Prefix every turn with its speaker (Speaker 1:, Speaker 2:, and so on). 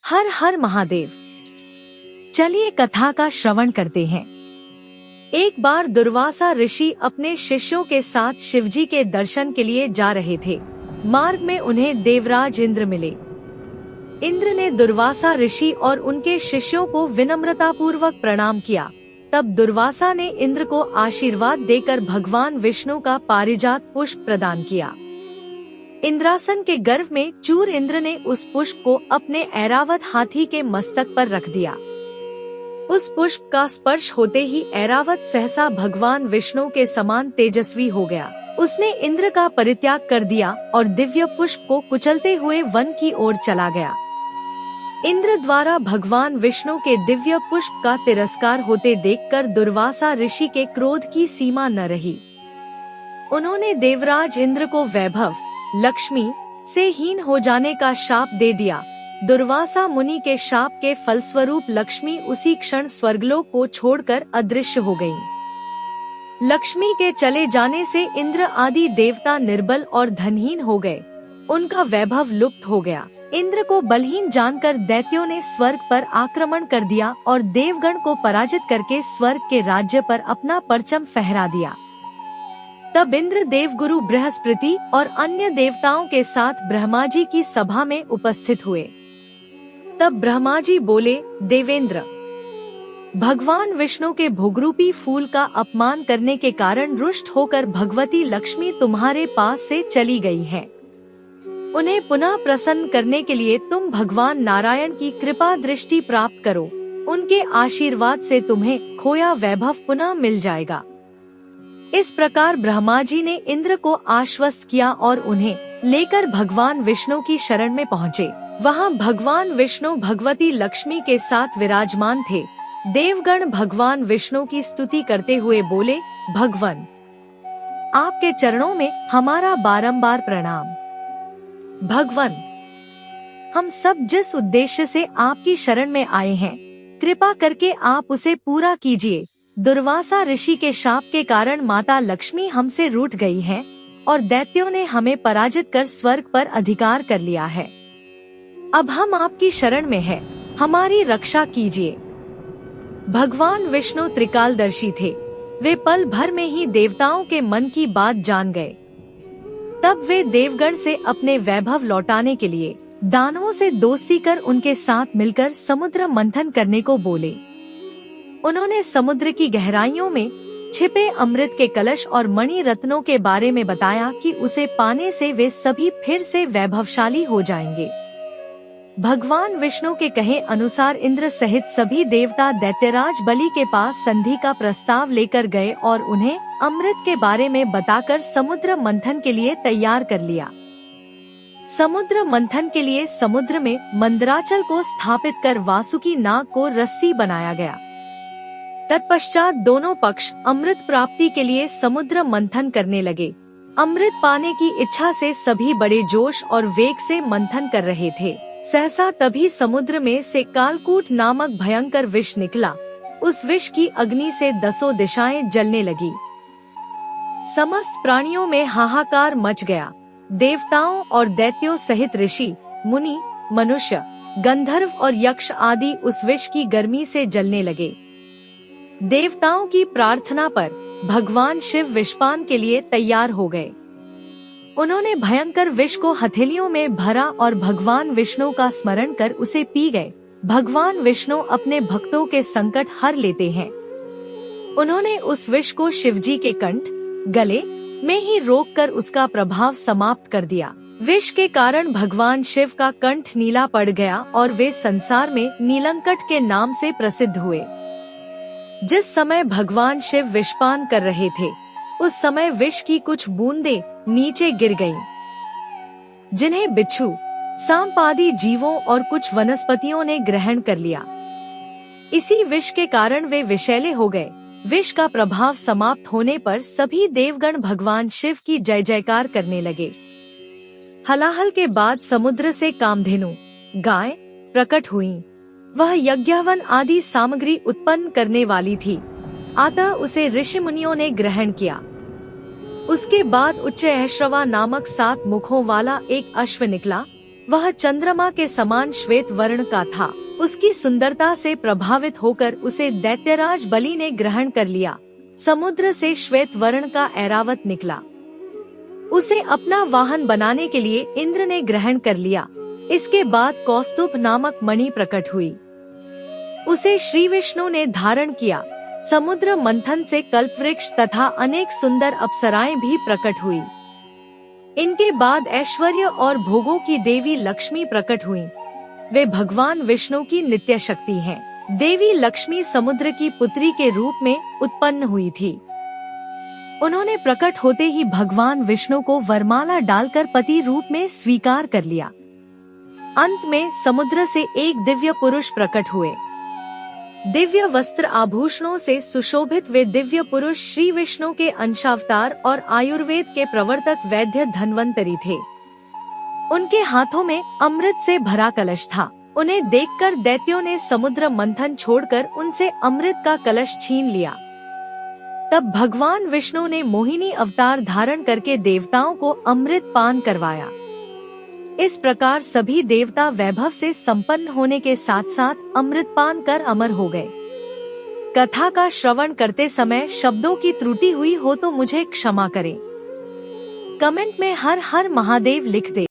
Speaker 1: हर हर महादेव। चलिए कथा का श्रवण करते हैं। एक बार दुर्वासा ऋषि अपने शिष्यों के साथ शिवजी के दर्शन के लिए जा रहे थे। मार्ग में उन्हें देवराज इंद्र मिले। इंद्र ने दुर्वासा ऋषि और उनके शिष्यों को विनम्रता पूर्वक प्रणाम किया। तब दुर्वासा ने इंद्र को आशीर्वाद देकर भगवान विष्णु का पारिजात पुष्प प्रदान किया। इंद्रासन के गर्भ में चूर इंद्र ने उस पुष्प को अपने ऐरावत हाथी के मस्तक पर रख दिया। उस पुष्प का स्पर्श होते ही ऐरावत सहसा भगवान विष्णु के समान तेजस्वी हो गया। उसने इंद्र का परित्याग कर दिया और दिव्य पुष्प को कुचलते हुए वन की ओर चला गया। इंद्र द्वारा भगवान विष्णु के दिव्य पुष्प का तिरस्कार होते देखकर दुर्वासा ऋषि के क्रोध की सीमा न रही। उन्होंने देवराज इंद्र को वैभव, लक्ष्मी से हीन हो जाने का शाप दे दिया। दुर्वासा मुनि के शाप के फलस्वरूप लक्ष्मी उसी क्षण स्वर्गलोक को छोड़कर अदृश्य हो गयी। लक्ष्मी के चले जाने से इंद्र आदि देवता निर्बल और धनहीन हो गए। उनका वैभव लुप्त हो गया। इंद्र को बलहीन जानकर दैत्यों ने स्वर्ग पर आक्रमण कर दिया और देवगण को पराजित करके स्वर्ग के राज्य पर अपना परचम फहरा दिया। तब इंद्र देवगुरु बृहस्पति और अन्य देवताओं के साथ ब्रह्मा जी की सभा में उपस्थित हुए। तब ब्रह्मा जी बोले, देवेंद्र, भगवान विष्णु के भोगरूपी फूल का अपमान करने के कारण रुष्ट होकर भगवती लक्ष्मी तुम्हारे पास से चली गई है। उन्हें पुनः प्रसन्न करने के लिए तुम भगवान नारायण की कृपा दृष्टि प्राप्त करो। उनके आशीर्वाद से तुम्हें खोया वैभव पुनः मिल जाएगा। इस प्रकार ब्रह्मा जी ने इंद्र को आश्वस्त किया और उन्हें लेकर भगवान विष्णु की शरण में पहुँचे। वहाँ भगवान विष्णु भगवती लक्ष्मी के साथ विराजमान थे। देवगण भगवान विष्णु की स्तुति करते हुए बोले, भगवान, आपके चरणों में हमारा बारंबार प्रणाम। भगवान, हम सब जिस उद्देश्य से आपकी शरण में आए हैं, कृपा करके आप उसे पूरा कीजिए। दुर्वासा ऋषि के शाप के कारण माता लक्ष्मी हमसे रूठ गई है और दैत्यों ने हमें पराजित कर स्वर्ग पर अधिकार कर लिया है। अब हम आपकी शरण में हैं, हमारी रक्षा कीजिए। भगवान विष्णु त्रिकालदर्शी थे। वे पल भर में ही देवताओं के मन की बात जान गए। तब वे देवगण से अपने वैभव लौटाने के लिए दानवों से दोस्ती कर उनके साथ मिलकर समुद्र मंथन करने को बोले। उन्होंने समुद्र की गहराइयों में छिपे अमृत के कलश और मणि रत्नों के बारे में बताया कि उसे पाने से वे सभी फिर से वैभवशाली हो जाएंगे। भगवान विष्णु के कहे अनुसार इंद्र सहित सभी देवता दैत्यराज बलि के पास संधि का प्रस्ताव लेकर गए और उन्हें अमृत के बारे में बताकर समुद्र मंथन के लिए तैयार कर लिया। समुद्र मंथन के लिए समुद्र में मंदराचल को स्थापित कर वासुकी नाग को रस्सी बनाया गया। तत्पश्चात दोनों पक्ष अमृत प्राप्ति के लिए समुद्र मंथन करने लगे। अमृत पाने की इच्छा से सभी बड़े जोश और वेग से मंथन कर रहे थे। सहसा तभी समुद्र में से कालकूट नामक भयंकर विष निकला। उस विष की अग्नि से 10 दिशाएं जलने लगी। समस्त प्राणियों में हाहाकार मच गया। देवताओं और दैत्यों सहित ऋषि, मुनि, मनुष्य, गंधर्व और यक्ष आदि उस विष की गर्मी से जलने लगे। देवताओं की प्रार्थना पर भगवान शिव विषपान के लिए तैयार हो गए। उन्होंने भयंकर विष को हथेलियों में भरा और भगवान विष्णु का स्मरण कर उसे पी गए। भगवान विष्णु अपने भक्तों के संकट हर लेते हैं। उन्होंने उस विष को शिवजी के कंठ, गले में ही रोककर उसका प्रभाव समाप्त कर दिया। विष के कारण भगवान शिव का कंठ नीला पड़ गया और वे संसार में नीलंकट के नाम से प्रसिद्ध हुए। जिस समय भगवान शिव विषपान कर रहे थे, उस समय विष की कुछ बूंदें नीचे गिर गईं, जिन्हें बिच्छू, सांप आदि जीवों और कुछ वनस्पतियों ने ग्रहण कर लिया। इसी विष के कारण वे विषैले हो गए। विष का प्रभाव समाप्त होने पर सभी देवगण भगवान शिव की जय जयकार करने लगे। हलाहल के बाद समुद्र से कामधेनु, गाय प्रकट हुई। वह यज्ञहवन आदि सामग्री उत्पन्न करने वाली थी, अतः उसे ऋषि मुनियों ने ग्रहण किया। उसके बाद उच्च ऐश्रवा नामक 7 मुखों वाला एक अश्व निकला। वह चंद्रमा के समान श्वेत वर्ण का था। उसकी सुंदरता से प्रभावित होकर उसे दैत्यराज बलि ने ग्रहण कर लिया। समुद्र से श्वेत वर्ण का ऐरावत निकला। उसे अपना वाहन बनाने के लिए इंद्र ने ग्रहण कर लिया। इसके बाद कौस्तुभ नामक मणि प्रकट हुई। उसे श्री विष्णु ने धारण किया। समुद्र मंथन से कल्पवृक्ष तथा अनेक सुंदर अप्सराएं भी प्रकट हुई। इनके बाद ऐश्वर्य और भोगों की देवी लक्ष्मी प्रकट हुई। वे भगवान विष्णु की नित्य शक्ति हैं। देवी लक्ष्मी समुद्र की पुत्री के रूप में उत्पन्न हुई थी। उन्होंने प्रकट होते ही भगवान विष्णु को वरमाला डालकर पति रूप में स्वीकार कर लिया। अंत में समुद्र से एक दिव्य पुरुष प्रकट हुए। दिव्य वस्त्र आभूषणों से सुशोभित वे दिव्य पुरुष श्री विष्णु के अंशावतार और आयुर्वेद के प्रवर्तक वैद्य धन्वंतरी थे। उनके हाथों में अमृत से भरा कलश था। उन्हें देखकर दैत्यों ने समुद्र मंथन छोड़कर उनसे अमृत का कलश छीन लिया। तब भगवान विष्णु ने मोहिनी अवतार धारण करके देवताओं को अमृत पान करवाया। इस प्रकार सभी देवता वैभव से संपन्न होने के साथ साथ अमृत पान कर अमर हो गए। कथा का श्रवण करते समय शब्दों की त्रुटि हुई हो तो मुझे क्षमा करें। कमेंट में हर हर महादेव लिख दे।